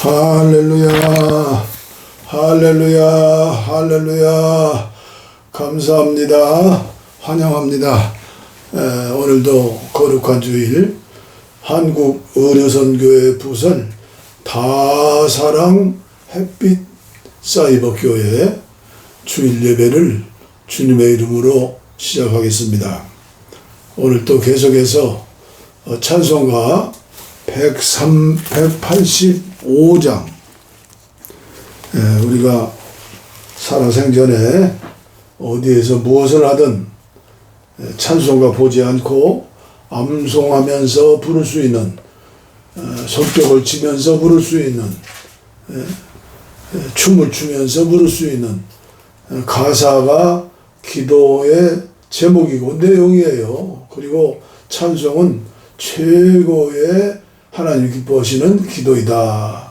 할렐루야, 할렐루야, 할렐루야. 감사합니다. 환영합니다. 오늘도 거룩한 주일 한국 의료선교회 부설 다사랑 햇빛 사이버교회 주일 예배를 주님의 이름으로 시작하겠습니다. 오늘 또 계속해서 찬송가 185장 우리가 살아생전에 어디에서 무엇을 하든 찬송가 보지 않고 암송하면서 부를 수 있는, 손뼉을 치면서 부를 수 있는, 춤을 추면서 부를 수 있는 가사가 기도의 제목이고 내용이에요. 그리고 찬송은 최고의 하나님 기뻐하시는 기도이다.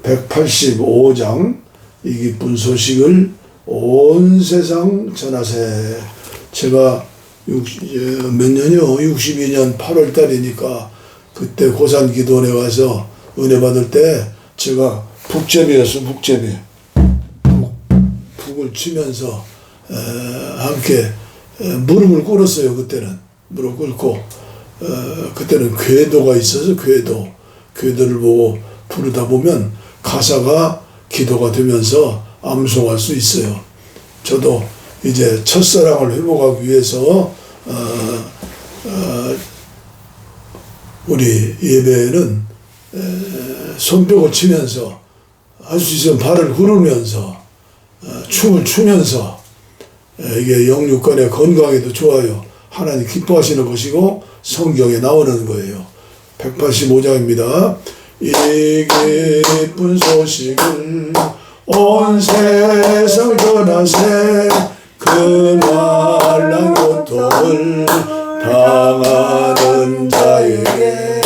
185장 이 기쁜 소식을 온 세상 전하세. 제가 몇 년이요? 62년 8월 달이니까 그때 고산기도원에 와서 은혜 받을 때 제가 북제비였어. 북제비. 북을 치면서 함께 무릎을 꿇었어요. 그때는 무릎 꿇고 그때는 궤도가 있어서 궤도를 보고 부르다 보면 가사가 기도가 되면서 암송할 수 있어요. 저도 이제 첫사랑을 회복하기 위해서 우리 예배는 손뼉을 치면서 할 수 있으면 발을 구르면서 춤을 추면서 이게 영육간의 건강에도 좋아요. 하나님 기뻐하시는 것이고 성경에 나오는 거예요. 185장입니다. 이 기쁜 소식을 온 세상 전하세. 그 말란 고통을 당하는 자에게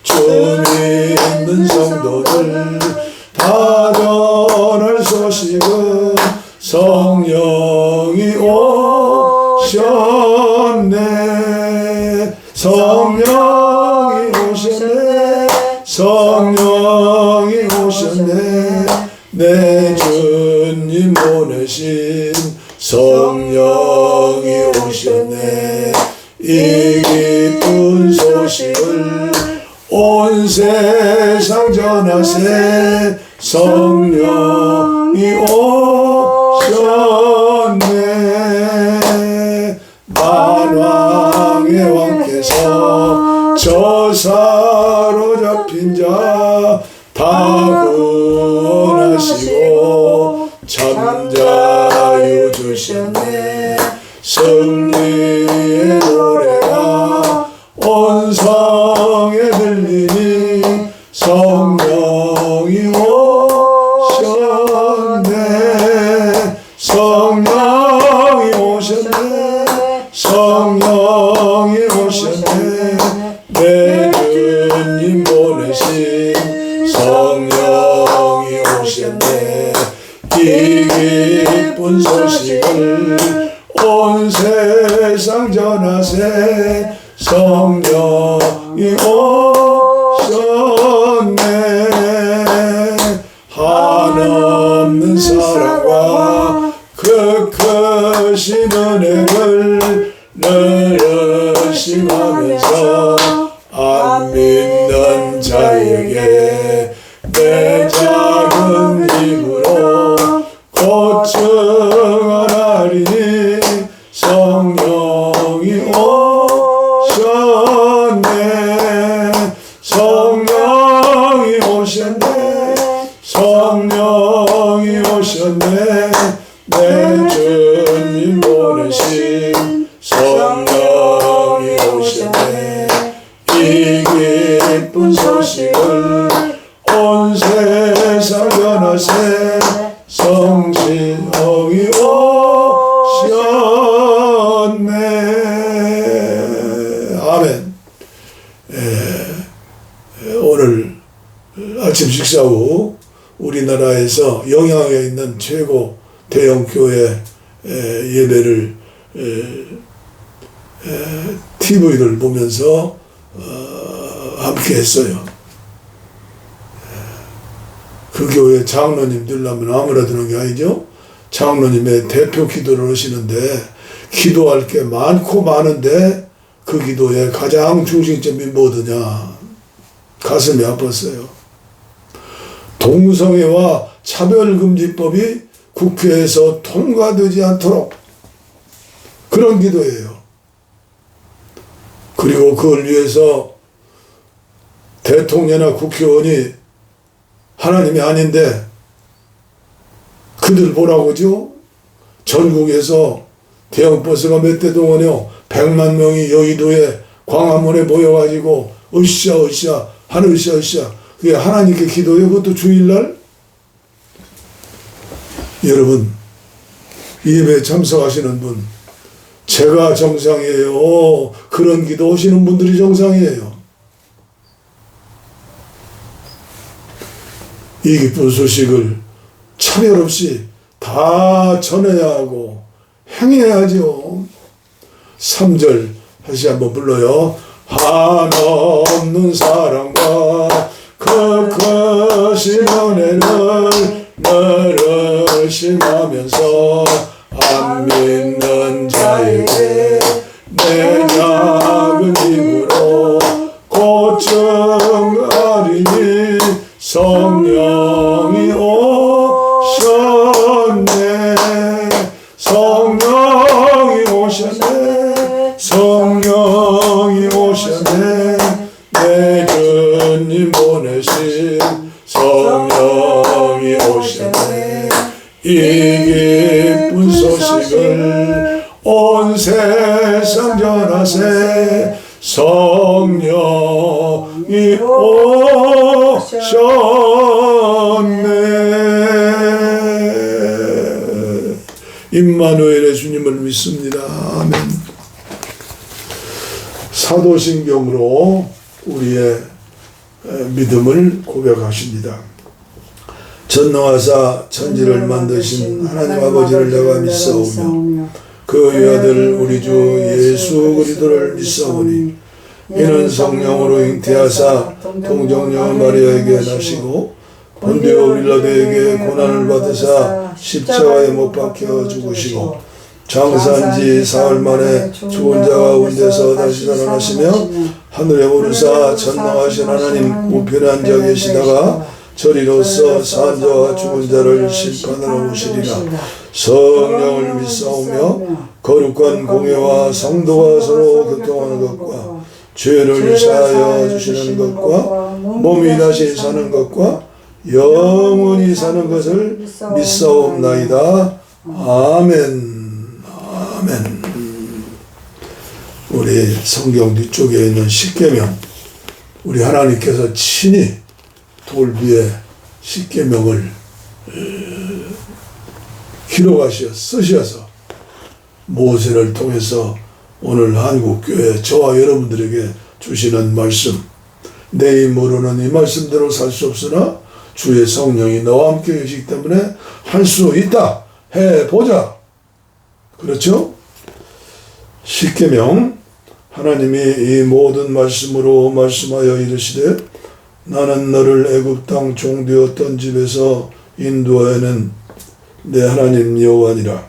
주 믿는 성도들 다 전할 소식은 성령이 오셨네. 성령이 오셨네. 성령이 오셨네. 내 주님 보내신 성령이 오셨네. 이 기쁜 소식을 온 세상 전하세. 성령이 오셨네. 만왕의 왕께서 저 사로잡힌 자 다 구원하시고 잠자유 주셨네. 승리의 노래가 온 성에 들리니 성령이 오셨네. 성령이 오셨네. 성령이 오셨네. 내 주님 보내신 성령이 오셨네. 이 기쁜 소식을 온 세상 전하세. 성령이 오셨네. 한없는 사랑과 그 크신 은혜를 늘 의심하면서 안 믿는 자에게 내 작은 힘으로 고증하리니 성령이 오셨네. 성령이 오셨네. 성령이 오셨네. 내 주님 보내신 성령이 오셨네. 이 기쁜 소식을 온 세상 전하세. 성령이 오셨네. 아멘. 오늘 아침 식사 후 우리나라에서 영향에 있는 최고 대형 교회 예배를 TV를 보면서 함께 했어요. 그 교회 장로님 되려면 아무나 드는 게 아니죠. 장로님의 대표 기도를 하시는데 기도할 게 많고 많은데 그 기도의 가장 중심점이 뭐더냐. 가슴이 아팠어요. 동성애와 차별금지법이 국회에서 통과되지 않도록 그런 기도예요. 그리고 그걸 위해서 대통령이나 국회의원이 하나님이 아닌데 그들 보라고죠. 전국에서 대형버스가 몇 대 동원해요. 100만 명이 여의도에 광화문에 모여가지고 으쌰으쌰 하는 으쌰으쌰. 그게 하나님께 기도해요. 그것도 주일날. 여러분 이 예배에 참석하시는 분 제가 정상이에요. 그런 기도 하시는 분들이 정상이에요. 이 기쁜 소식을 차별 없이 다 전해야 하고 행해야죠. 3절 다시 한번 불러요. 한없는 사랑과 그 크신 은혜를 너를 심하면서 안 믿는 자에게 내 작은 힘으로 고증하리니 성령이 오셨네. 성령이 오셨네. 성령이 오셨네. 내 주님 보내신 성령이 오셨네. 이 기쁜 소식을 온 세상 전하세. 성령이 오셨네. 임마누엘의 주님을 믿습니다. 아멘. 사도신경으로 우리의 믿음을 고백하십니다. 전능하사 천지를 만드신 하나님 아버지를 내가 믿사오며 그 외아들 우리 주 예수 그리스도를 믿사오니 이는 성령으로 잉태하사 동정녀 마리아에게 나시고 본디오 빌라도에게 고난을 받으사 십자가에 못 박혀 죽으시고 장사한 지 사흘 만에 죽은 자가 가운데서 다시 살아나시며 하늘에 오르사 전능하신 하나님 우편에 앉아 계시다가 저리로서 산 자와 죽은 자를 심판하러 오시리라. 성령을 믿사오며 거룩한 공예와 성도가 서로 교통하는 것과 죄를 사하여 주시는 것과 몸이 다시 사는 것과 영원히 사는 것을 믿사옵나이다. 아멘. 아멘. 우리 성경 뒤쪽에 있는 십계명, 우리 하나님께서 친히 돌 위에 십계명을 기록하셔 쓰셔서 모세를 통해서 오늘 한국교회 저와 여러분들에게 주시는 말씀, 내 힘으로는 이 말씀대로 살 수 없으나 주의 성령이 너와 함께 계시기 때문에 할 수 있다. 해보자. 그렇죠? 십계명, 하나님이 이 모든 말씀으로 말씀하여 이르시되 나는 너를 애굽 땅 종되었던 집에서 인도하여는 내 하나님 여호와니라.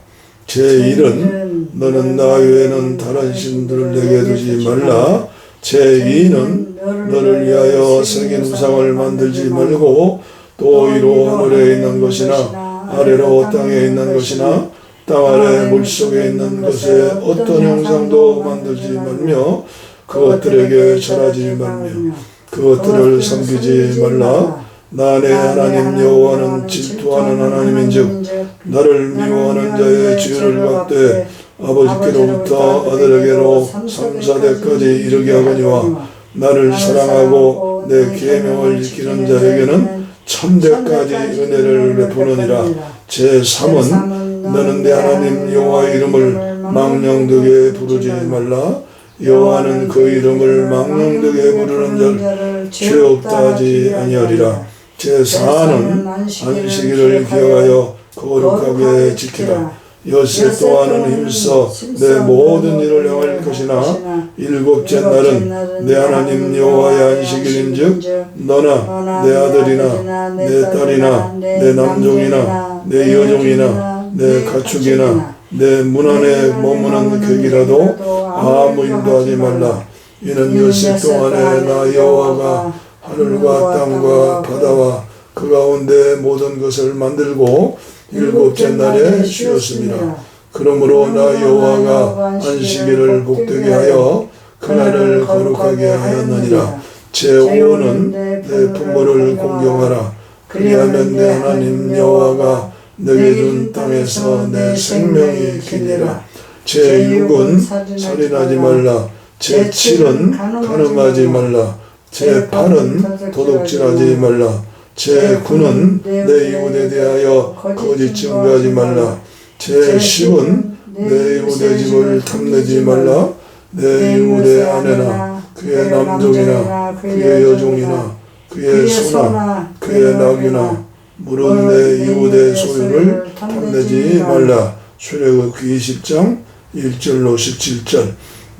제1은 너는 나 외에는 다른 신들을 내게 두지 말라. 제2는 너를 위하여 새긴 우상을 만들지 말고 또 위로 하늘에 있는 것이나 아래로 땅에 있는 것이나 땅 아래 물속에 있는 것에 어떤 형상도 만들지 말며 그것들에게 절하지 말며 그것들을 섬기지 말라. 나 내 하나님 여호와는 질투하는 하나님인즉 나를 미워하는 자의 죄를 갚되 아버지께로부터 아들에게로 3-4대까지 이르게 하거니와 나를 사랑하고 내 계명을 지키는 자에게는 1000대까지 은혜를 베푸느니라. 제3은 너는 내 하나님 여호와의 이름을 망령되게 부르지 말라. 여호와는 그 이름을 망령되게 부르는 자를 죄 없다 하지 아니하리라. 제4는 안식일을 기억하여 거룩하게 지키라. 엿새 동안은 힘써 내 모든 일을 행할 것이나 일곱째 날은 내 하나님 여호와의 안식일인즉 너나 내 아들이나 내 딸이나 내 남종이나 내 여종이나 내 가축이나 내 문 안에 머무는 객이라도 아무 일도 하지 말라. 이는 엿새 동안에 나 여호와가 하늘과 땅과 바다와 그 가운데 모든 것을 만들고 일곱째 날에 쉬었습니다. 그러므로 나 여호와가 안식일을 복되게 하여 그날을 거룩하게 하였느니라. 제5는 내 부모를 공경하라. 그리하면 내 하나님 여호와가 내게 준 땅에서 내 생명이 기니라. 제6은 살인하지 말라. 제7은 간음하지 말라. 제8은 도둑질하지 말라. 제9는 내 이웃에 대하여 거짓 증거하지 말라. 제10은 내 이웃의 집을 탐내지 말라. 내 이웃의 아내나 그의 남종이나 그의 여종이나 그의 소나 그의 낙이나 물은 내 이웃의 소유를 탐내지 말라. 출애굽기 20장 1절로 17절.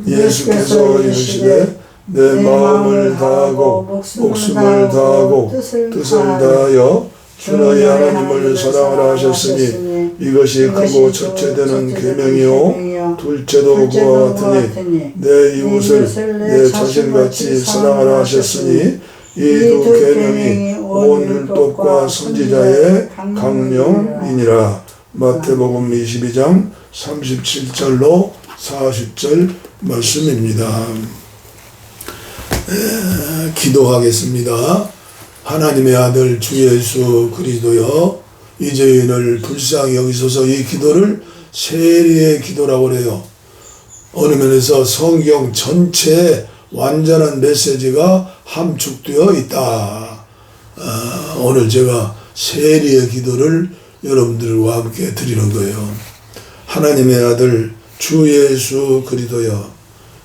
예수께서 이르시되 내 마음을 다하고 목숨을 다하고 뜻을 다하여 주 너희 하나님을 사랑하라 하셨으니 이것이 크고 첫째 되는 계명이요 둘째도 그와 같으니 내 이웃을 내 자신같이 사랑하라 하셨으니 이 두 계명이 온 율법과 선지자의 강령이니라. 마태복음 22장 37절로 40절 말씀입니다. 기도하겠습니다. 하나님의 아들 주 예수 그리스도여, 이 죄인을 불쌍히 여기소서. 이 기도를 세리의 기도라고 그래요. 어느 면에서 성경 전체에 완전한 메시지가 함축되어 있다. 오늘 제가 세리의 기도를 여러분들과 함께 드리는 거예요. 하나님의 아들 주 예수 그리스도여,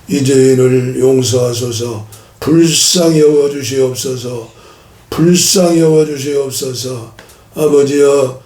이 죄인을 용서하소서. 불쌍히 여겨주시옵소서. 불쌍히 여겨주시옵소서. 아버지여,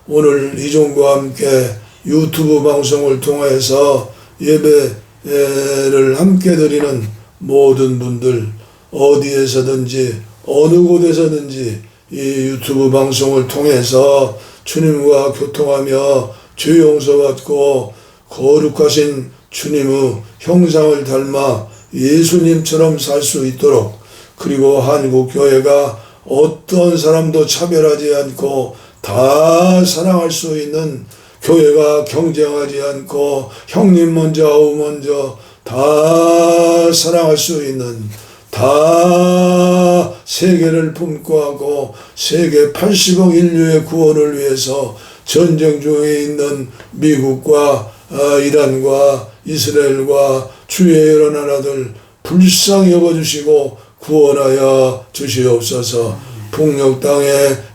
오늘 이종과 함께 유튜브 방송을 통해서 예배를 함께 드리는 모든 분들, 어디에서든지 어느 곳에서든지 이 유튜브 방송을 통해서 주님과 교통하며 죄 용서받고 거룩하신 주님의 형상을 닮아 예수님처럼 살 수 있도록, 그리고 한국교회가 어떤 사람도 차별하지 않고 다 사랑할 수 있는 교회가 경쟁하지 않고 형님 먼저 아우 먼저 다 사랑할 수 있는, 다 세계를 품고 하고 세계 80억 인류의 구원을 위해서 전쟁 중에 있는 미국과 이란과 이스라엘과 주의 여러 나라들 불쌍히 여겨주시고 구원하여 주시옵소서. 북녘 땅에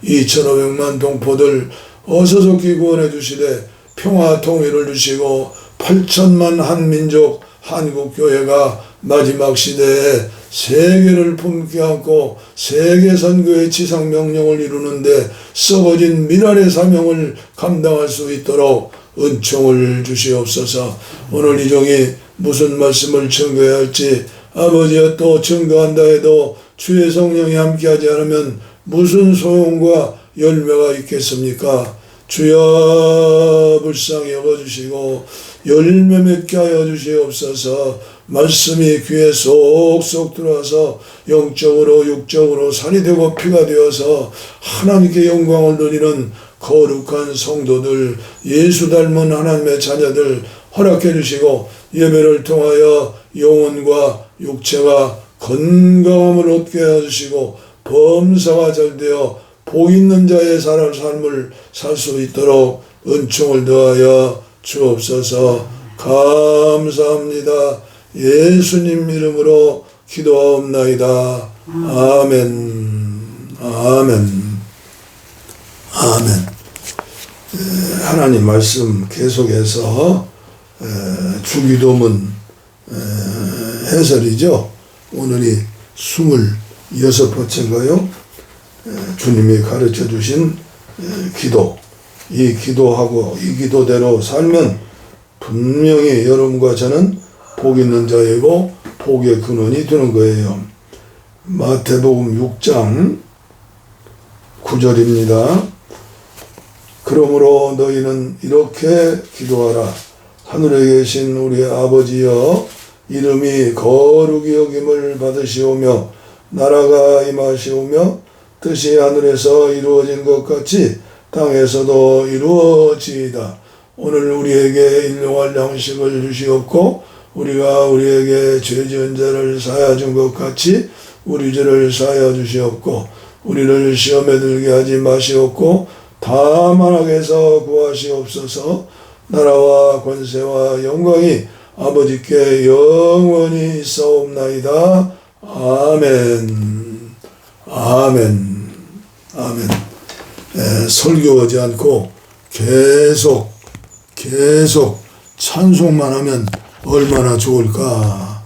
2,500만 동포들 어서속히 구원해 주시되 평화 통일을 주시고 8천만 한민족 한국교회가 마지막 시대에 세계를 품게 하고 세계 선교의 지상명령을 이루는데 썩어진 미랄의 사명을 감당할 수 있도록 은총을 주시옵소서. 오늘 이종이 무슨 말씀을 증거해야 할지, 아버지여, 또 증거한다 해도 주의 성령이 함께하지 않으면 무슨 소용과 열매가 있겠습니까? 주여 불쌍히 여겨주시고 열매 맺게 하여 주시옵소서. 말씀이 귀에 쏙쏙 들어와서 영적으로 육적으로 살이 되고 피가 되어서 하나님께 영광을 누리는 거룩한 성도들, 예수 닮은 하나님의 자녀들 허락해 주시고 예배를 통하여 영혼과 육체가 건강함을 얻게 해주시고 범사가 잘 되어 복 있는 자의 삶을 살 수 있도록 은총을 더하여 주옵소서. 감사합니다. 예수님 이름으로 기도하옵나이다. 아멘. 아멘. 아멘. 하나님 말씀 계속해서 주기도문 해설이죠. 오늘이 26번째인가요? 주님이 가르쳐 주신 기도, 이 기도하고 이 기도대로 살면 분명히 여러분과 저는 복 있는 자이고 복의 근원이 되는 거예요. 마태복음 6장 9절입니다. 그러므로 너희는 이렇게 기도하라. 하늘에 계신 우리 아버지여, 이름이 거룩히 여김을 받으시오며 나라가 임하시오며 뜻이 하늘에서 이루어진 것 같이 땅에서도 이루어지이다. 오늘 우리에게 일용할 양식을 주시옵고 우리가 우리에게 죄 지은 자를 사하여 준 것 같이 우리 죄를 사하여 주시옵고 우리를 시험에 들게 하지 마시옵고 다만 악에서 구하시옵소서. 나라와 권세와 영광이 아버지께 영원히 있사옵나이다. 아멘. 아멘. 아멘. 설교하지 않고 계속 찬송만 하면 얼마나 좋을까.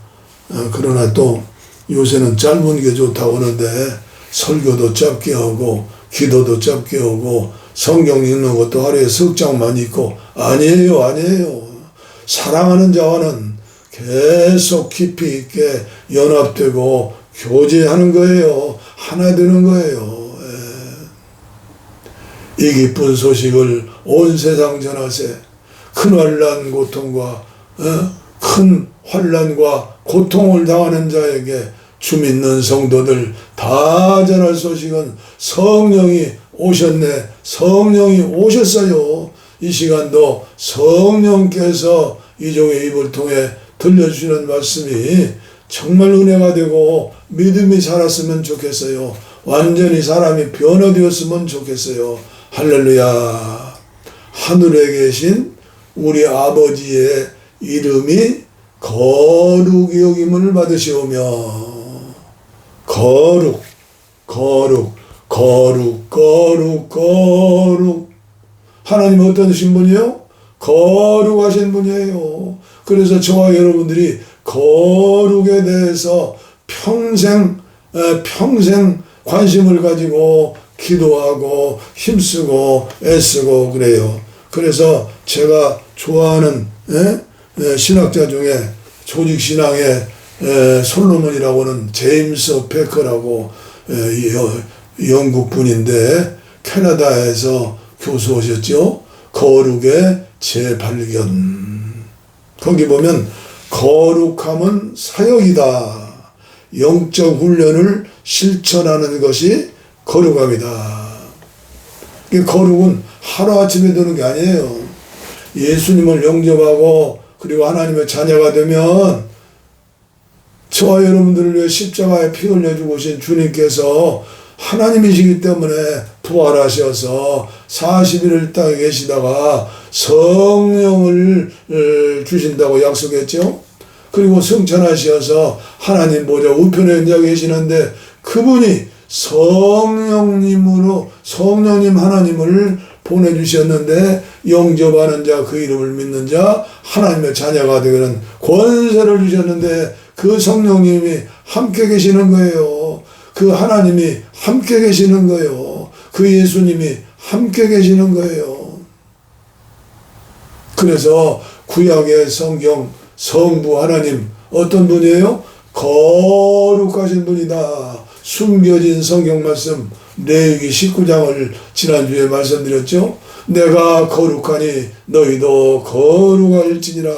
그러나 또 요새는 짧은 게 좋다고 하는데 설교도 짧게 하고 기도도 짧게 하고 성경 읽는 것도 하루에 석 장만 읽고 아니에요. 사랑하는 자와는 계속 깊이 있게 연합되고 교제하는 거예요. 하나 되는 거예요. 이 기쁜 소식을 온 세상 전하세. 큰 환난 고통과 큰 환난과 고통을 당하는 자에게 주 믿는 성도들 다 전할 소식은 성령이 오셨네. 성령이 오셨어요. 이 시간도 성령께서 이종의 입을 통해 들려주시는 말씀이 정말 은혜가 되고 믿음이 살았으면 좋겠어요. 완전히 사람이 변화되었으면 좋겠어요. 할렐루야. 하늘에 계신 우리 아버지의 이름이 거룩히 여김을 받으시오며 거룩 하나님 어떤 분이에요? 거룩하신 분이에요. 그래서 저와 여러분들이 거룩에 대해서 평생 관심을 가지고 기도하고 힘쓰고 애쓰고 그래요. 그래서 제가 좋아하는 신학자 중에 조직신앙의 솔로몬이라고는 제임스 베커라고 영국 분인데 캐나다에서 교수하셨죠. 거룩의 재발견. 거기 보면 거룩함은 사역이다. 영적 훈련을 실천하는 것이 거룩함이다. 거룩은 하루아침에 되는 게 아니에요. 예수님을 영접하고 그리고 하나님의 자녀가 되면 저와 여러분들을 위해 십자가에 피 흘려주고 오신 주님께서 하나님이시기 때문에 부활하셔서 40일을 땅에 계시다가 성령을 주신다고 약속했죠. 그리고 성천하셔서 하나님 보좌 우편에 앉아 계시는데 그분이 성령님 하나님을 보내주셨는데 영접하는 자, 그 이름을 믿는 자, 하나님의 자녀가 되는 권세를 주셨는데 그 성령님이 함께 계시는 거예요. 그 하나님이 함께 계시는 거예요. 그 예수님이 함께 계시는 거예요. 그래서 구약의 성경 성부 하나님 어떤 분이에요? 거룩하신 분이다. 숨겨진 성경 말씀 레위기 19장을 지난주에 말씀드렸죠. 내가 거룩하니 너희도 거룩할지니라.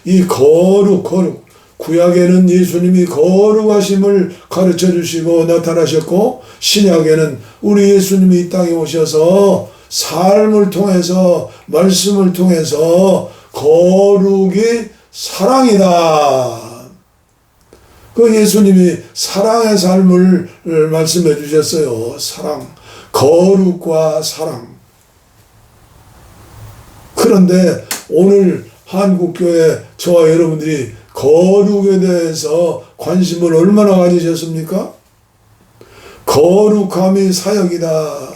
이 거룩 구약에는 예수님이 거룩하심을 가르쳐 주시고 나타나셨고 신약에는 우리 예수님이 이 땅에 오셔서 삶을 통해서 말씀을 통해서 거룩이 사랑이다. 그 예수님이 사랑의 삶을 말씀해 주셨어요. 사랑, 거룩과 사랑. 그런데 오늘 한국교회 저와 여러분들이 거룩에 대해서 관심을 얼마나 가지셨습니까? 거룩함이 사역이다.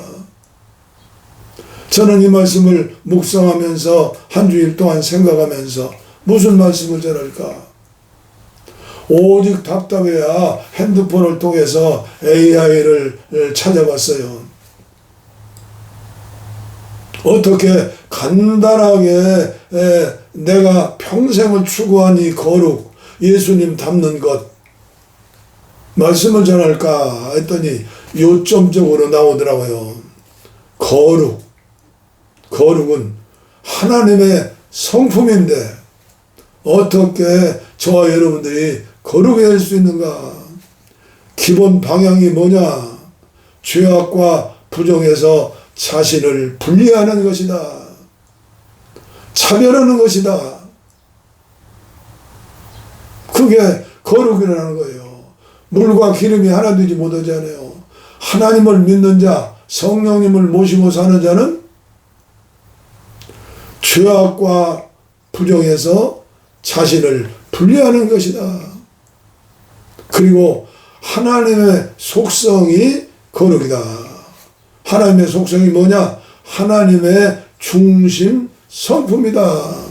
저는 이 말씀을 묵상하면서 한 주일 동안 생각하면서 무슨 말씀을 전할까? 오직 답답해야 핸드폰을 통해서 AI를 찾아봤어요. 어떻게 간단하게 내가 평생을 추구한 이 거룩, 예수님 닮는 것 말씀을 전할까 했더니 요점적으로 나오더라고요. 거룩은 하나님의 성품인데 어떻게 저와 여러분들이 거룩해 할 수 있는가? 기본 방향이 뭐냐? 죄악과 부정에서 자신을 분리하는 것이다. 차별하는 것이다. 그게 거룩이라는 거예요. 물과 기름이 하나 되지 못하잖아요. 하나님을 믿는 자, 성령님을 모시고 사는 자는 죄악과 부정에서 자신을 분리하는 것이다. 그리고 하나님의 속성이 거룩이다. 하나님의 속성이 뭐냐? 하나님의 중심 성품이다.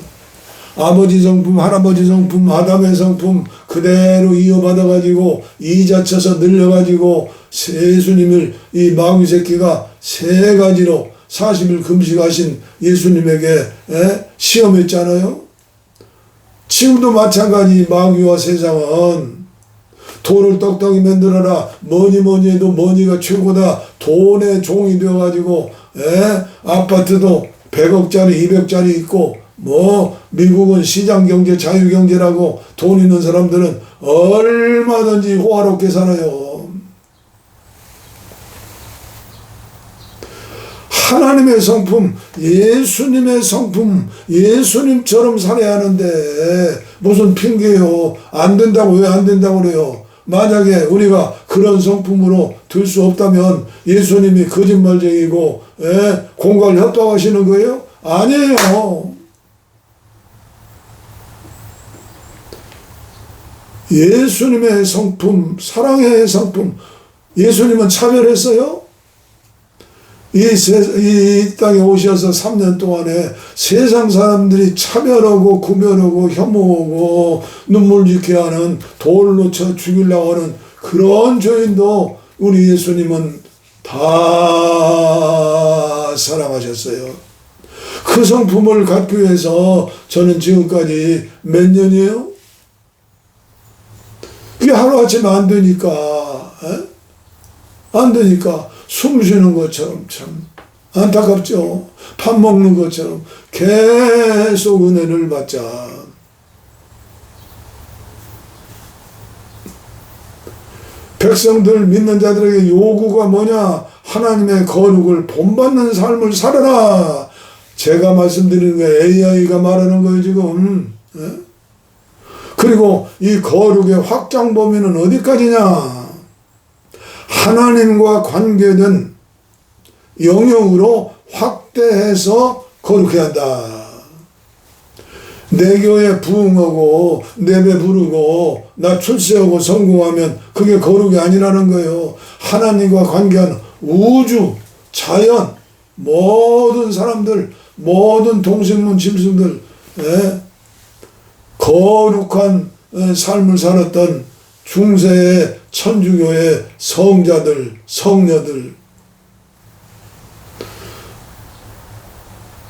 아버지 성품, 할아버지 성품, 아담의 성품 그대로 이어받아가지고 이자쳐서 늘려가지고 예수님을 이 마귀 새끼가 세 가지로 40일 금식하신 예수님에게 시험했잖아요. 지금도 마찬가지. 마귀와 세상은 돈을 떡떡이 만들어라. 뭐니 해도 머니가 최고다. 돈의 종이 되어가지고 아파트도 100억짜리 200억짜리 있고 미국은 시장경제 자유경제라고 돈 있는 사람들은 얼마든지 호화롭게 살아요. 하나님의 성품, 예수님의 성품, 예수님처럼 살아야 하는데 무슨 핑계요. 안 된다고. 왜 안 된다고 그래요? 만약에 우리가 그런 성품으로 들 수 없다면 예수님이 거짓말쟁이고 공갈 협박하시는 거예요? 아니에요. 예수님의 성품, 사랑의 성품. 예수님은 차별했어요? 이 땅에 오셔서 3년 동안에 세상 사람들이 차별하고 구별하고 혐오하고 눈물 짓게 하는, 돌로 쳐 죽이려고 하는 그런 죄인도 우리 예수님은 다 사랑하셨어요. 그 성품을 갖기 위해서 저는 지금까지 몇 년이에요? 이게 하루아침에 안 되니까, 안 되니까 숨 쉬는 것처럼 참 안타깝죠. 밥 먹는 것처럼 계속 은혜를 받자. 백성들, 믿는 자들에게 요구가 뭐냐? 하나님의 거룩을 본받는 삶을 살아라. 제가 말씀드리는 게 AI가 말하는 거예요 지금. 그리고 이 거룩의 확장 범위는 어디까지냐? 하나님과 관계된 영역으로 확대해서 거룩해야 한다. 내 교회 부흥하고 내 배 부르고 나 출세하고 성공하면 그게 거룩이 아니라는 거예요. 하나님과 관계한 우주, 자연, 모든 사람들, 모든 동생문 짐승들 거룩한 삶을 살았던 중세의 천주교의 성자들, 성녀들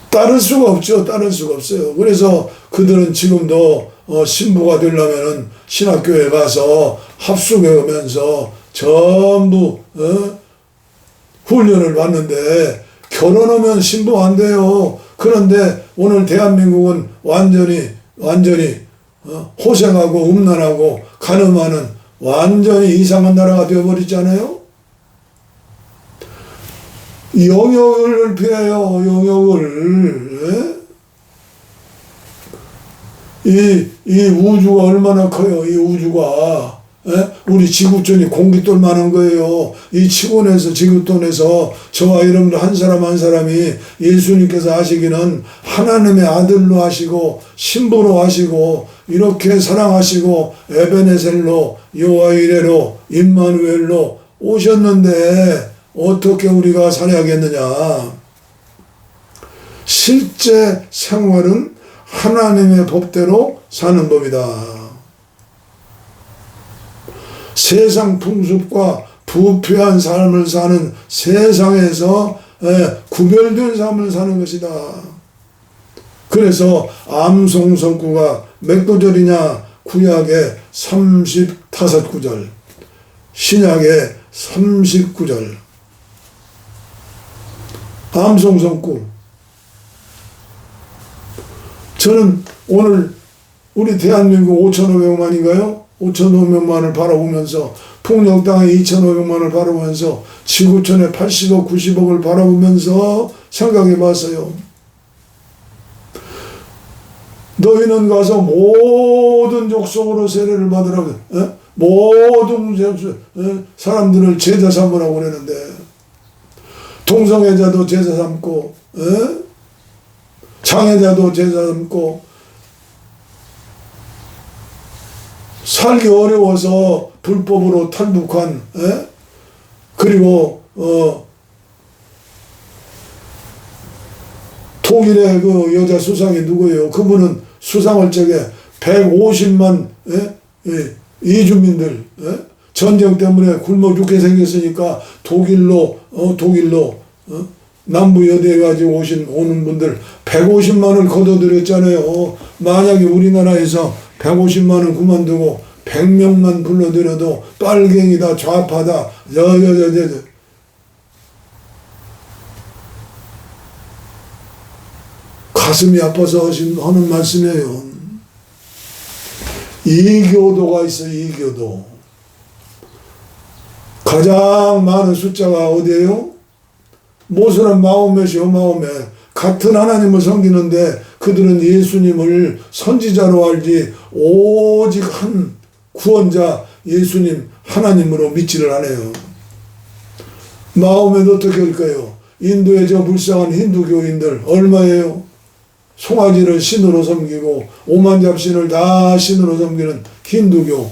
따를 수가 없죠. 따를 수가 없어요. 그래서 그들은 지금도 신부가 되려면은 신학교에 가서 합숙해오면서 전부 훈련을 받는데 결혼하면 신부 안 돼요. 그런데 오늘 대한민국은 완전히 호생하고 음란하고 간음하는 완전히 이상한 나라가 되어버리잖아요. 영역을 피해요. 영역을. 이 우주가 얼마나 커요. 이 우주가. 우리 지구촌이 공깃돌 만한 거예요. 이 지구촌에서 지구촌에서 저와 여러분들 한 사람 한 사람이 예수님께서 하시기는 하나님의 아들로 하시고 신부로 하시고 이렇게 사랑하시고 에베네셀로 여호와 이레로 임마누엘로 오셨는데 어떻게 우리가 살아야겠느냐? 실제 생활은 하나님의 법대로 사는 법이다. 세상 풍습과 부패한 삶을 사는 세상에서 구별된 삶을 사는 것이다. 그래서 암송성구가 몇 구절이냐? 구약의 35구절, 신약의 39절. 암송성구. 저는 오늘 우리 대한민국 5,500만인가요? 5,500만을 바라보면서, 풍력땅에 2,500만을 바라보면서, 지구촌에 80억, 90억을 바라보면서 생각해 봤어요. 너희는 가서 모든 족속으로 세례를 받으라고, 모든 사람들을 제자 삼으라고 그러는데, 동성애자도 제자 삼고, 장애자도 제자 삼고, 살기 어려워서 불법으로 탈북한, 그리고 독일의 그 여자 수상이 누구예요? 그분은 수상할 적에 150만 이주민들, 전쟁 때문에 굶어 죽게 생겼으니까 독일로 남부 여대에 가지고 오는 분들 150만을 거둬들였잖아요. 만약에 우리나라에서 150만을 그만두고 100명만 불러들여도 빨갱이다, 좌파다, 가슴이 아파서 하는 말씀이에요. 이교도가 있어요. 이교도. 가장 많은 숫자가 어디예요? 모세는 마호멧이요. 마호멧. 같은 하나님을 섬기는데 그들은 예수님을 선지자로 알지 오직 한 구원자 예수님 하나님으로 믿지를 않아요. 마호멧 어떻게 할까요? 인도의 저 불쌍한 힌두교인들 얼마예요? 송아지를 신으로 섬기고 오만잡신을 다 신으로 섬기는 힌두교.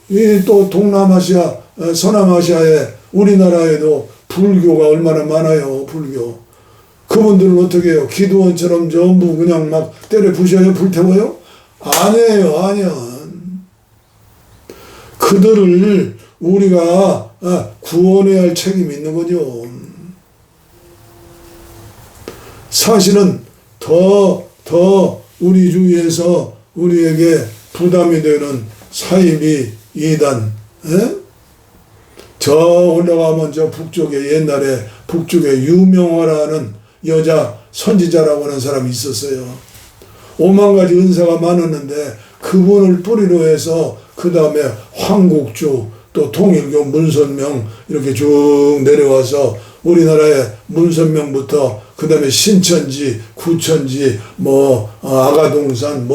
이 또 동남아시아, 서남아시아에 우리나라에도 불교가 얼마나 많아요. 불교. 그분들은 어떻게 해요? 기도원처럼 전부 그냥 막 때려 부셔요? 불태워요? 아니에요. 아니야. 그들을 우리가 구원해야 할 책임이 있는 거죠. 사실은 더 우리 주위에서 우리에게 부담이 되는 사이비 이단, 저 올라가면 저 북쪽에 옛날에 북쪽에 유명화라는 여자 선지자라고 하는 사람이 있었어요. 5만 가지 은사가 많았는데 그분을 뿌리로 해서 그 다음에 황국주 또 통일교 문선명 이렇게 쭉 내려와서 우리나라의 문선명부터 그 다음에 신천지, 구천지, 아가동산,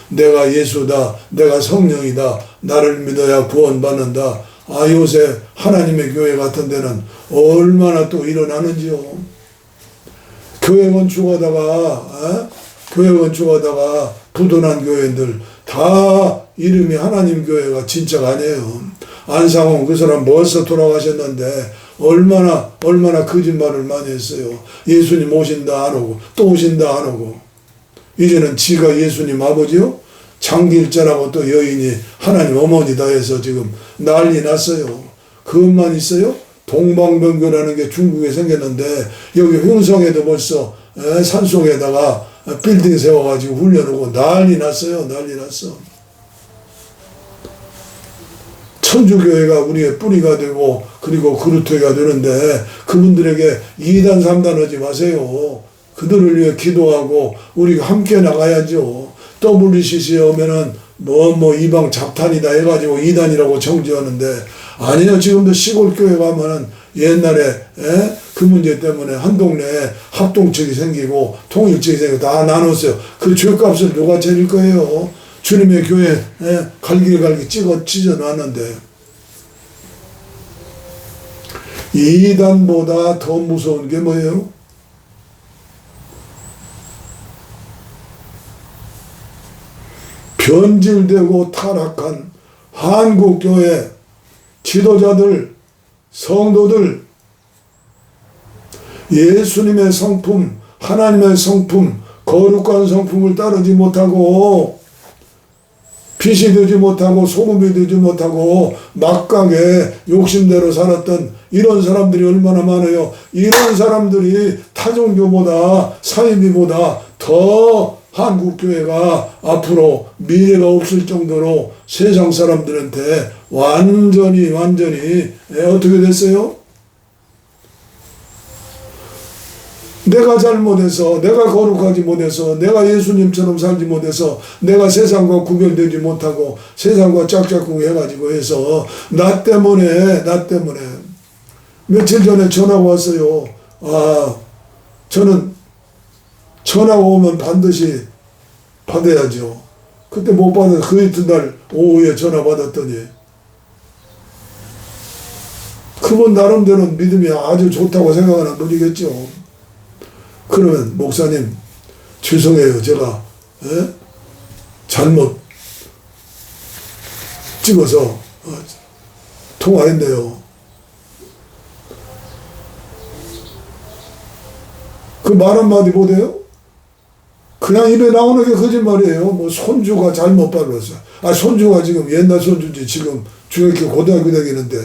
내가 예수다, 내가 성령이다, 나를 믿어야 구원받는다. 요새 하나님의 교회 같은 데는 얼마나 또 일어나는지요. 교회 건축하다가 부도난 교회들 다 이름이 하나님 교회가 진짜가 아니에요. 안상홍 그 사람 벌써 돌아가셨는데 얼마나 거짓말을 많이 했어요. 예수님 오신다 안 오고 또 오신다 안 오고. 이제는 지가 예수님 아버지요? 장길자라고 또 여인이 하나님 어머니다 해서 지금 난리 났어요. 그것만 있어요? 동방변교라는 게 중국에 생겼는데 여기 횡성에도 벌써 산속에다가 빌딩 세워가지고 훈련하고 난리 났어요. 난리 났어. 천주교회가 우리의 뿌리가 되고 그리고 그루터기가 되는데 그분들에게 2단 3단 하지 마세요. 그들을 위해 기도하고 우리가 함께 나가야죠. WCC에 오면은 이방 잡탄이다 해가지고 2단이라고 정지하는데 아니요. 지금도 시골교회 가면은 옛날에 그 문제 때문에 한 동네에 합동측이 생기고 통일측이 생기고 다 나눴어요. 그 죄값을 누가 지릴 거예요? 주님의 교회 갈기 찢어놨는데 2단보다 더 무서운 게 뭐예요? 변질되고 타락한 한국교회 지도자들, 성도들, 예수님의 성품, 하나님의 성품, 거룩한 성품을 따르지 못하고 빛이 되지 못하고 소금이 되지 못하고 막강에 욕심대로 살았던 이런 사람들이 얼마나 많아요. 이런 사람들이 타종교보다 사이비보다 더 한국교회가 앞으로 미래가 없을 정도로 세상 사람들한테 완전히 어떻게 됐어요? 내가 잘못해서, 내가 거룩하지 못해서, 내가 예수님처럼 살지 못해서, 내가 세상과 구별되지 못하고 세상과 짝짝꿍 해가지고 해서 나 때문에 며칠 전에 전화가 왔어요. 저는 전화가 오면 반드시 받아야죠. 그때 못 받아서 그 이튿날 오후에 전화 받았더니 그분 나름대로는 믿음이 아주 좋다고 생각하는 분이겠죠. 그러면 목사님 죄송해요. 제가 잘못 찍어서 통화했네요. 그 말 한마디 못해요? 그냥 입에 나오는 게 거짓말이에요. 뭐 손주가 잘못 발랐어. 손주가 지금 옛날 손주인지 지금 중학교 고등학교 다니는데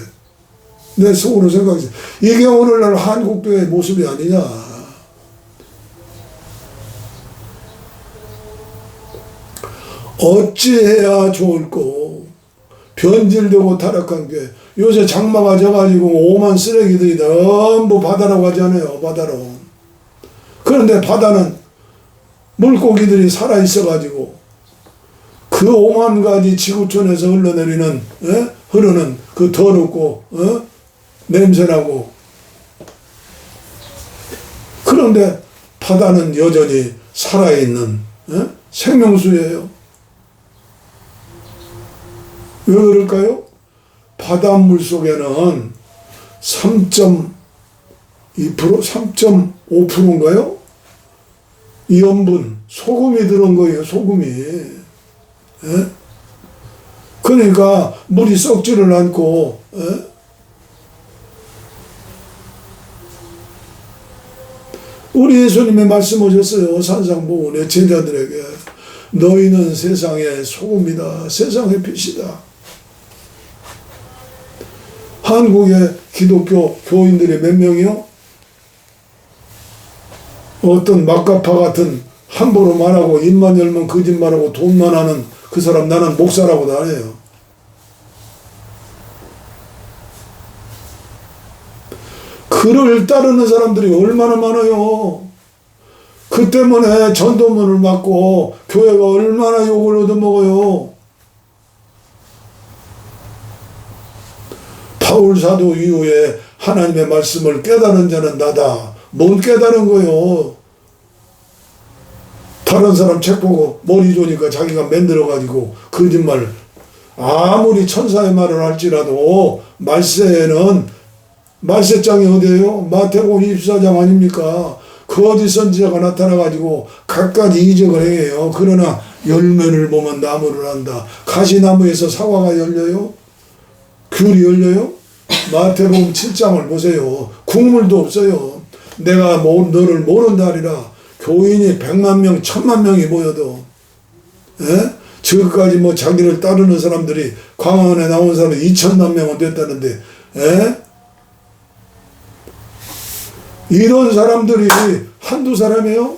내 속으로 생각했어요. 이게 오늘날 한국교회의 모습이 아니냐. 어찌해야 좋을꼬. 변질되고 타락한 게 요새 장마가 져가지고 오만 쓰레기들이 전부 바다로 가잖아요. 바다로. 그런데 바다는 물고기들이 살아있어가지고 그 오만 가지 지구촌에서 흘러내리는 흐르는 그 더럽고 냄새나고 그런데 바다는 여전히 살아있는 생명수예요. 왜 그럴까요? 바닷물 속에는 3.2%, 3.5%인가요? 이염분, 소금이 들은 거예요, 소금이. 그러니까 물이 썩지를 않고, 우리 예수님의 말씀하셨어요. 산상보훈의 제자들에게. 너희는 세상의 소금이다. 세상의 빛이다. 한국의 기독교 교인들이 몇 명이요? 어떤 막가파 같은 함부로 말하고 입만 열면 거짓말하고 돈만 하는 그 사람 나는 목사라고도 안 해요. 그를 따르는 사람들이 얼마나 많아요. 그 때문에 전도문을 맞고 교회가 얼마나 욕을 얻어먹어요. 바울 사도 이후에 하나님의 말씀을 깨달은 자는 나다. 못 깨달은 거요. 다른 사람 책 보고 머리 좋으니까 자기가 만들어가지고 거짓말. 아무리 천사의 말을 할지라도 말세에는 말세장이 어디예요? 마태복음 24장 아닙니까? 거짓 선지자가 나타나가지고 갖가지 이적을 행해요. 그러나 열매를 보면 나무를 안다. 가시나무에서 사과가 열려요? 귤이 열려요? 마태복음 7장을 보세요. 국물도 없어요. 내가 너를 모른다 하리라. 교인이 100만 명, 1000만 명이 모여도 지금까지 뭐 자기를 따르는 사람들이 광화문에 나온 사람이 2000만 명은 됐다는데 이런 사람들이 한두 사람이에요?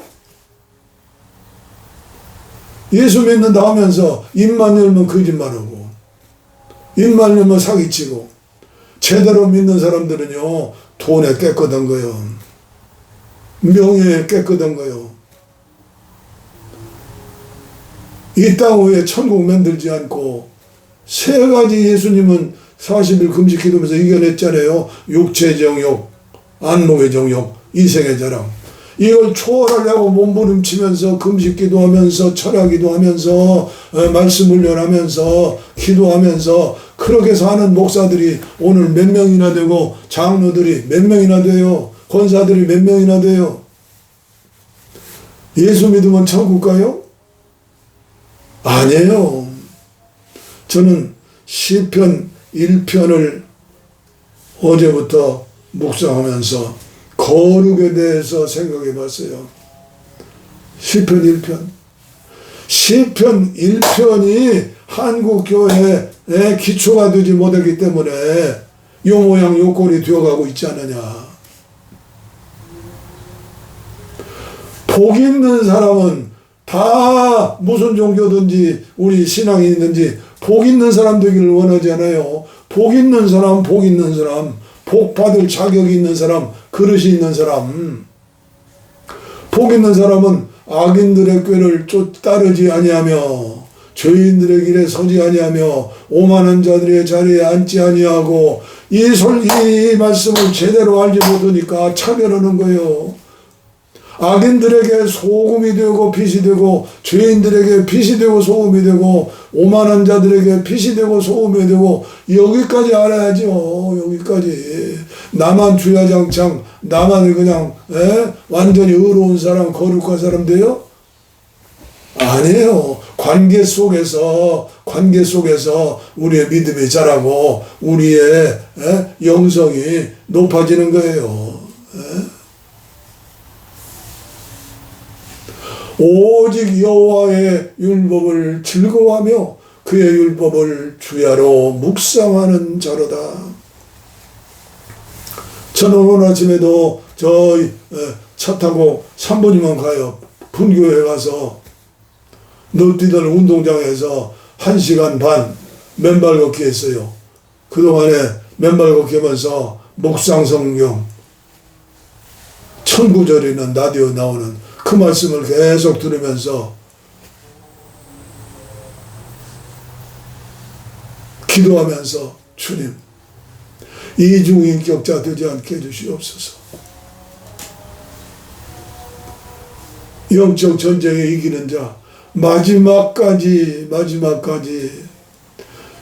예수 믿는다 하면서 입만 열면 거짓말하고 입만 열면 사기치고 제대로 믿는 사람들은요 돈에 깨끗한 거요. 명예에 깨끗한 거요. 이 땅 위에 천국 만들지 않고 세 가지 예수님은 40일 금식 기도면서 이겨냈잖아요. 육체의 정욕, 안목의 정욕, 이생의 자랑. 이걸 초월하려고 몸부림치면서 금식 기도하면서 철야 기도하면서 말씀 훈련하면서 기도하면서 그렇게 사는 목사들이 오늘 몇 명이나 되고 장로들이 몇 명이나 돼요. 권사들이 몇 명이나 돼요. 예수 믿으면 천국 가요? 아니에요. 저는 시편 1편을 어제부터 묵상하면서 거룩에 대해서 생각해 봤어요. 시편 1편. 시편 1편이 한국교회의 기초가 되지 못했기 때문에 요 모양 요 꼴이 되어가고 있지 않느냐. 복 있는 사람은 다 무슨 종교든지 우리 신앙이 있는지 복 있는 사람 되기를 원하잖아요. 복 있는 사람, 복 있는 사람, 복 받을 자격이 있는 사람, 그릇이 있는 사람. 복 있는 사람은 악인들의 꾀를 따르지 아니하며 죄인들의 길에 서지 아니하며 오만한 자들의 자리에 앉지 아니하고 이 말씀을 제대로 알지 못하니까 차별하는 거예요. 악인들에게 소금이 되고 빛이 되고 죄인들에게 빛이 되고 소금이 되고 오만한 자들에게 빛이 되고 소금이 되고 여기까지 알아야죠. 여기까지. 나만 주야장창 나만 그냥 완전히 의로운 사람 거룩한 사람 돼요? 아니에요. 관계 속에서 우리의 믿음이 자라고 우리의 영성이 높아지는 거예요. 오직 여호와의 율법을 즐거워하며 그의 율법을 주야로 묵상하는 자로다. 저는 오늘 아침에도 차 타고 3분이면 가요. 분교회 가서 널뛰던 운동장에서 1시간 반 맨발 걷기 했어요. 그동안에 맨발 걷기 하면서 묵상 성경, 천구절이는 라디오 나오는 그 말씀을 계속 들으면서 기도하면서 주님 이중인격자 되지 않게 해주시옵소서. 영적 전쟁에 이기는 자 마지막까지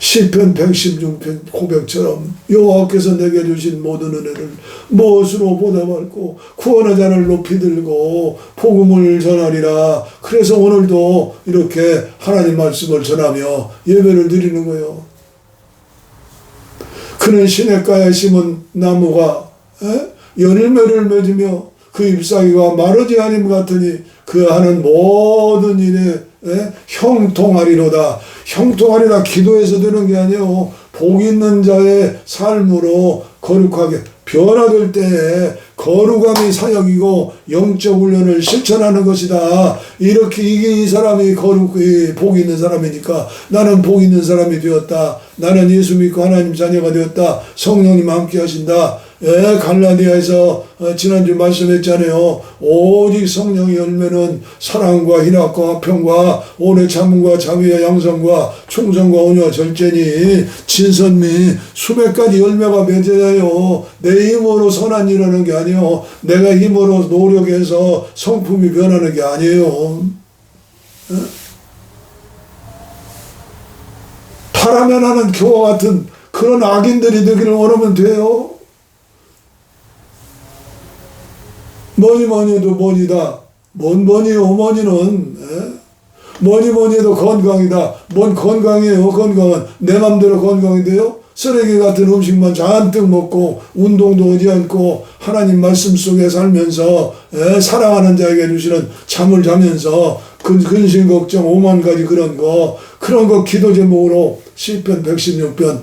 시편 116편 고백처럼 여호와께서 내게 주신 모든 은혜를 무엇으로 보답할꼬 구원의 잔을 높이 들고 복음을 전하리라. 그래서 오늘도 이렇게 하나님 말씀을 전하며 예배를 드리는 거예요. 그는 시냇가에 심은 나무가 열매를 맺으며 그 잎사귀가 마르지 아님 같으니 그 하는 모든 일에 형통하리로다. 형통하리라 기도해서 되는 게 아니에요. 복 있는 자의 삶으로 거룩하게 변화될 때에 거룩함이 사역이고 영적 훈련을 실천하는 것이다. 이렇게 이 사람이 복 있는 사람이니까 나는 복 있는 사람이 되었다. 나는 예수 믿고 하나님 자녀가 되었다. 성령님 함께 하신다. 갈라디아에서 지난주 말씀했잖아요. 오직 성령의 열매는 사랑과 희락과 화평과 오래 참음과 자비와 양성과 충성과 온유와 절제니 진선미 수백 가지 열매가 맺어야요. 내 힘으로 선한 일 하는 게 아니에요. 내가 힘으로 노력해서 성품이 변하는 게 아니에요. 파라면하는 교와 같은 그런 악인들이 되기를 원하면 돼요. 뭐니 해도 뭐니다. 뭐니요 어머니는 뭐니 해도 건강이다. 뭔 건강이에요. 건강은 내 맘대로 건강이 돼요. 쓰레기 같은 음식만 잔뜩 먹고 운동도 하지 않고 하나님 말씀 속에 살면서 사랑하는 자에게 주시는 잠을 자면서 근심 걱정 5만 가지 그런 거 기도 제목으로 시편 116편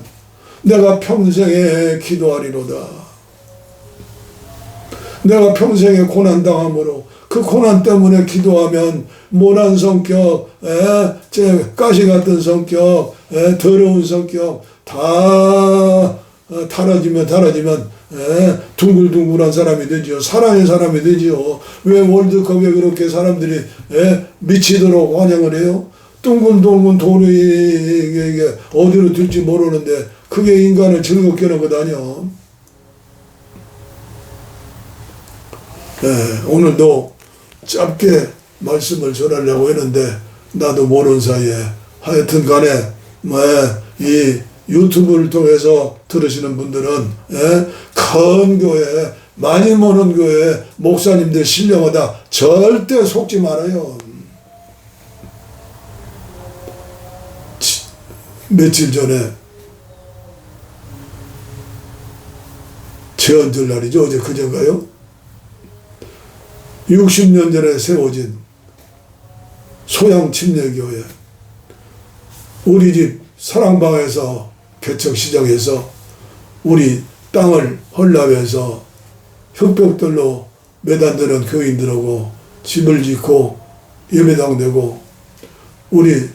내가 평생에 기도하리로다. 내가 평생에 고난당함으로 그 고난 때문에 기도하면 모난 성격, 가시 같은 성격, 더러운 성격 다 달아지면 둥글둥글한 사람이 되지요. 사랑의 사람이 되지요. 왜 월드컵에 그렇게 사람들이 미치도록 환영을 해요? 둥근둥근 돌이 이게 어디로 들지 모르는데 그게 인간을 즐겁게 하는 것 아니야. 오늘도 짧게 말씀을 전하려고 했는데 나도 모르는 사이에 하여튼 간에 이 유튜브를 통해서 들으시는 분들은 큰 교회 많이 모는 교회 목사님들 신령하다 절대 속지 말아요. 며칠 전에 제헌절 날이죠. 어제 그제인가요? 60년 전에 세워진 소양 침례교회 우리 집 사랑방에서 개척 시작해서 우리 땅을 헐라면서 흙벽돌로 매단되는 교인들하고 집을 짓고 예배당 되고, 우리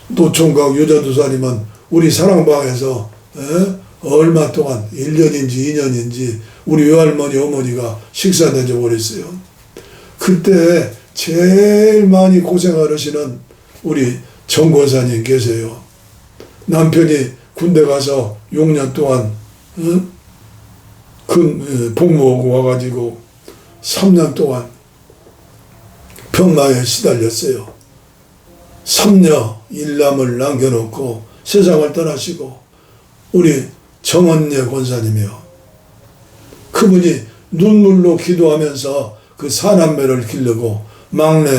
노총각 유자도사님은 우리 사랑방에서 얼마 동안 1년인지 2년인지 우리 외할머니 어머니가 식사 내줘버렸어요. 그때 제일 많이 고생하시는 우리 정권사님 계세요. 남편이 군대 가서 6년 동안 복무하고 와가지고 3년 동안 병마에 시달렸어요. 3녀 1남을 남겨놓고 세상을 떠나시고, 우리 정원예 권사님이요, 그분이 눈물로 기도하면서 그 사남매를 기르고 막내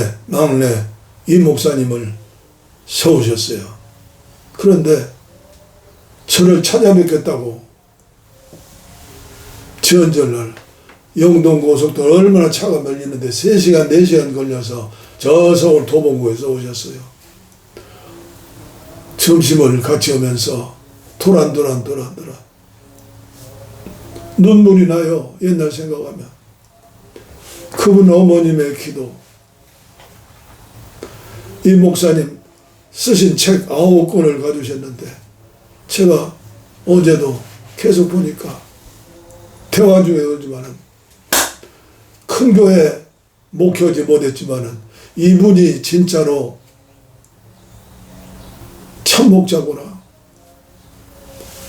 이 목사님을 세우셨어요. 그런데 저를 찾아뵙겠다고 지언절날 영동고속도로 얼마나 차가 밀리는데 3시간 4시간 걸려서 저 서울 도봉구에서 오셨어요. 점심을 같이 하면서 도란도란 눈물이 나요. 옛날 생각하면. 그분 어머님의 기도, 이 목사님 쓰신 책 9권을 가두셨는데, 제가 어제도 계속 보니까 대화 중에 그러지만은, 큰 교회 목회하지 못했지만은 이분이 진짜로 참 목자구나,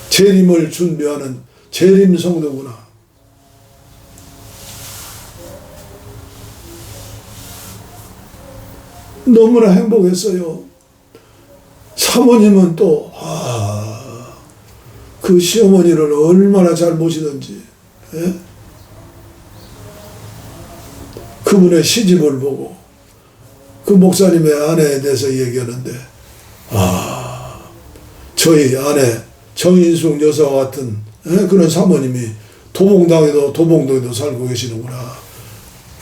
재림을 준비하는 재림 성도구나. 너무나 행복했어요. 사모님은 또 그 시어머니를 얼마나 잘 모시던지, 그분의 시집을 보고 그 목사님의 아내에 대해서 얘기하는데, 저희 아내 정인숙 여사와 같은 그런 사모님이 도봉동에도 살고 계시는구나.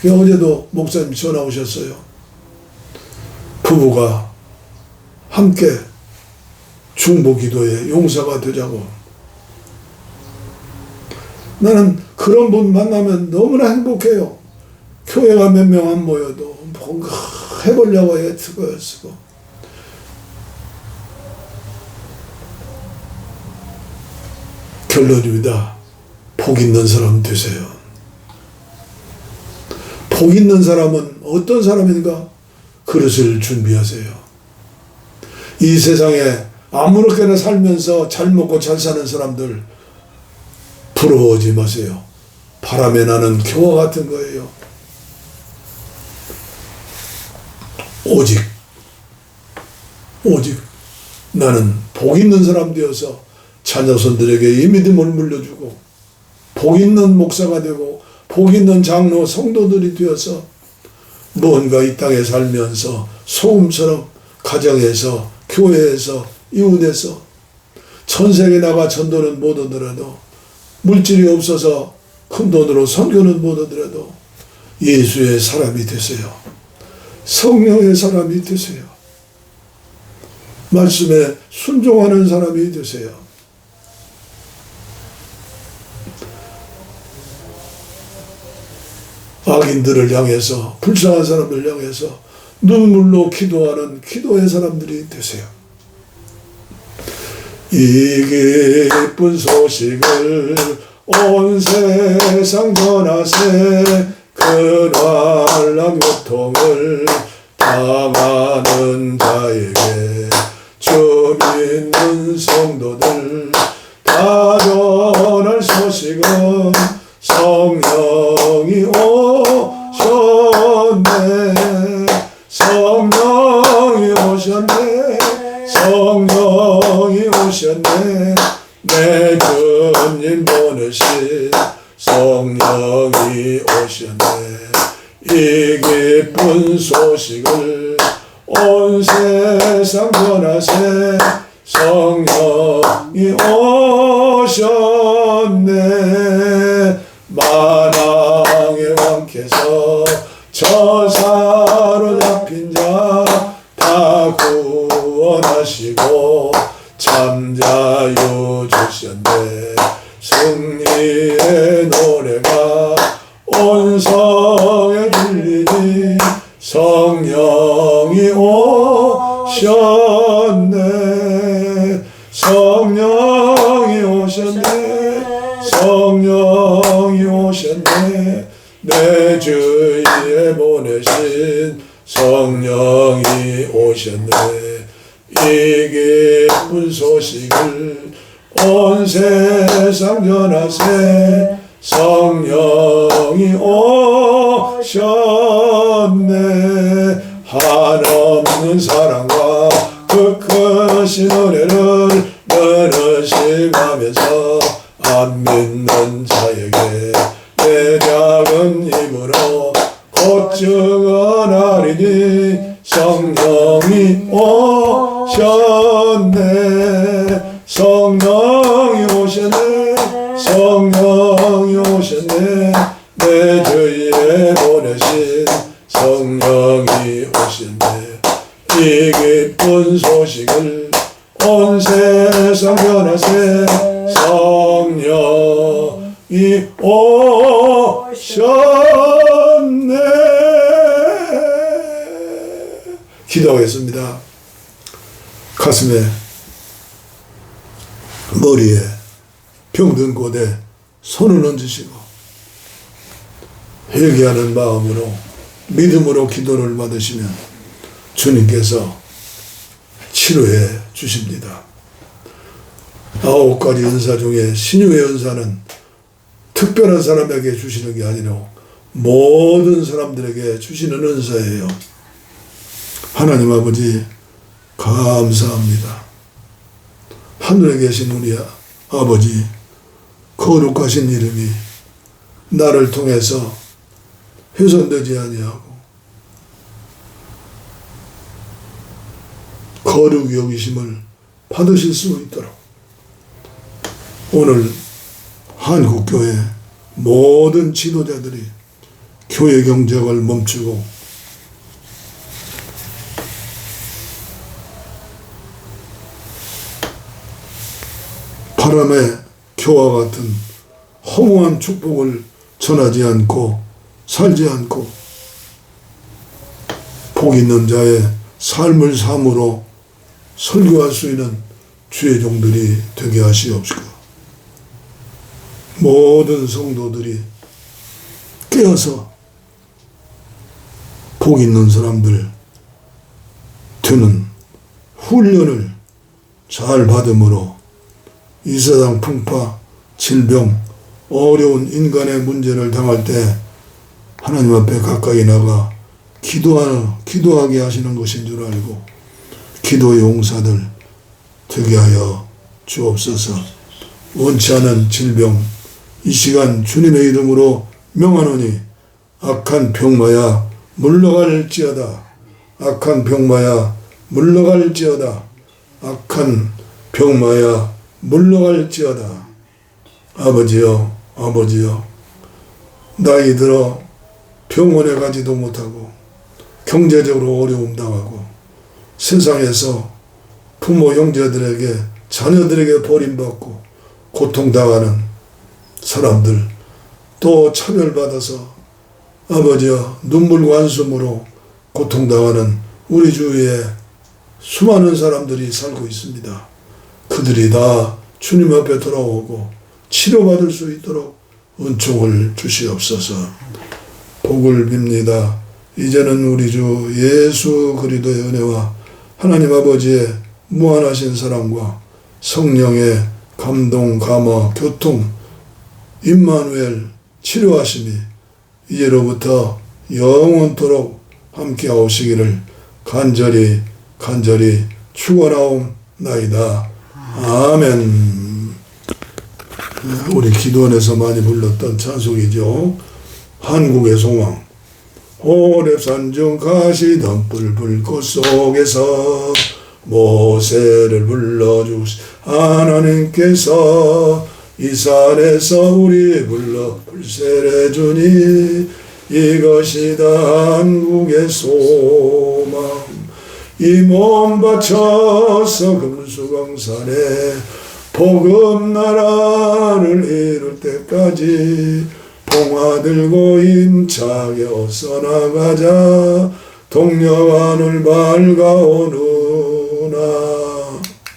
어제도 목사님 전화 오셨어요. 부부가 함께 중보기도에 용사가 되자고. 나는 그런 분 만나면 너무나 행복해요. 교회가 몇 명 안 모여도 뭔가 해보려고 애쓰고. 결론입니다. 복 있는 사람 되세요. 복 있는 사람은 어떤 사람인가? 그릇을 준비하세요. 이 세상에 아무렇게나 살면서 잘 먹고 잘 사는 사람들 부러워하지 마세요. 바람에 나는 겨와 같은 거예요. 오직 나는 복 있는 사람 되어서 자녀손들에게 이 믿음을 물려주고, 복 있는 목사가 되고 복 있는 장로 성도들이 되어서 뭔가 이 땅에 살면서 소금처럼 가정에서 교회에서 이웃에서 전세계 나가 전도는 못 오더라도, 물질이 없어서 큰 돈으로 선교는 못 오더라도 예수의 사람이 되세요. 성령의 사람이 되세요. 말씀에 순종하는 사람이 되세요. 악인들을 향해서, 불쌍한 사람들 향해서 눈물로 기도하는 기도의 사람들이 되세요. 이 기쁜 소식을 온 세상 전하세, 근활한 고통을 당하는 자에게 주 믿는 성도들 다 전할 소식은 성령이 오셨네. 성령이 오셨네. 내 주님 보내신 성령이 오셨네. 이 기쁜 소식을 온 세상 전하세, 성령이 오셨네. 만왕의 왕께서 저 사로잡힌 자 다 구원 본성에 들리니 성령이 오셨네. 성령이 오셨네. 성령이 오셨네. 내 주위에 보내신 성령이 오셨네. 이 기쁜 소식을 온 세상 전하세. 성령이 오셨네. 한없는 사랑과 그 크신 은혜를 너는 심하면서 안 믿는 자에게 내 작은 힘으로 곧 증언하리니 성령이 오셨네. 성령이 오셨네. 성령이 오셨네. 내 주위에 보내신 성령이 오셨네. 이 기쁜 소식을 온 세상 전하세. 성령이 오셨네. 기도하겠습니다. 가슴에, 머리에, 병든 곳에 손을 얹으시고 회개하는 마음으로 믿음으로 기도를 받으시면 주님께서 치료해 주십니다. 9가지 은사 중에 신유의 은사는 특별한 사람에게 주시는 게 아니라 모든 사람들에게 주시는 은사예요. 하나님 아버지 감사합니다. 하늘에 계신 우리 아버지, 거룩하신 이름이 나를 통해서 훼손되지 아니하고 거룩 여기심을 받으실 수 있도록 오늘 한국교회 모든 지도자들이 교회 경쟁을 멈추고 바람의 교와 같은 허무한 축복을 전하지 않고 살지 않고 복 있는 자의 삶을 삶으로 설교할 수 있는 주의 종들이 되게 하시옵시고 모든 성도들이 깨어서 복 있는 사람들 되는 훈련을 잘 받음으로 이 세상 풍파, 질병, 어려운 인간의 문제를 당할 때 하나님 앞에 가까이 나가 기도하게 하시는 것인 줄 알고 기도의 용사들 되게 하여 주옵소서. 원치 않은 질병 이 시간 주님의 이름으로 명하노니 악한 병마야 물러갈지어다. 악한 병마야 물러갈지어다. 악한 병마야 물러갈지어다. 아버지여, 아버지여, 나이 들어 병원에 가지도 못하고 경제적으로 어려움 당하고 세상에서 부모 형제들에게 자녀들에게 버림받고 고통당하는 사람들, 또 차별받아서 아버지여 눈물과 한숨으로 고통당하는 우리 주위에 수많은 사람들이 살고 있습니다. 그들이 다 주님 앞에 돌아오고 치료받을 수 있도록 은총을 주시옵소서. 복을 빕니다. 이제는 우리 주 예수 그리스도의 은혜와 하나님 아버지의 무한하신 사랑과 성령의 감동, 감화, 교통, 임마누엘 치료하심이 이제로부터 영원토록 함께하시기를 간절히 축원하옵나이다. 아멘. 우리 기도원에서 많이 불렀던 찬송이죠. 한국의 소망. 호렙산중 가시던 뿔불 꽃 속에서 모세를 불러주시 하나님께서 이 산에서 우리 불러 불세례 주니 이것이다 한국의 소망. 이 몸 바쳐서 금수강산에 복음 나라를 이룰 때까지 통화 들고 힘차게 어서 나가자. 동녀하늘 밝아오는